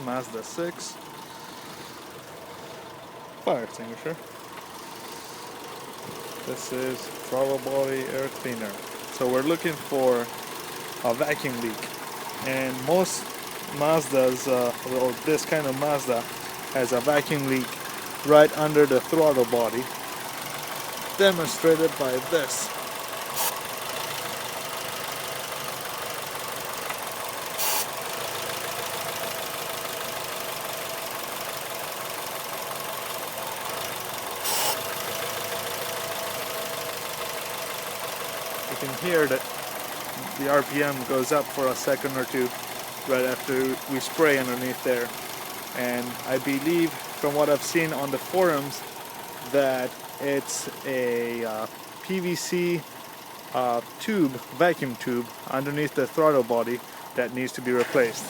Mazda6 fire extinguisher. This is throttle body air cleaner. So we're looking for a vacuum leak, and most Mazdas, or this kind of Mazda, has a vacuum leak right under the throttle body, demonstrated by this. You can hear that the RPM goes up for a second or two right after we spray underneath there. And I believe, from what I've seen on the forums, that it's a PVC vacuum tube underneath the throttle body that needs to be replaced.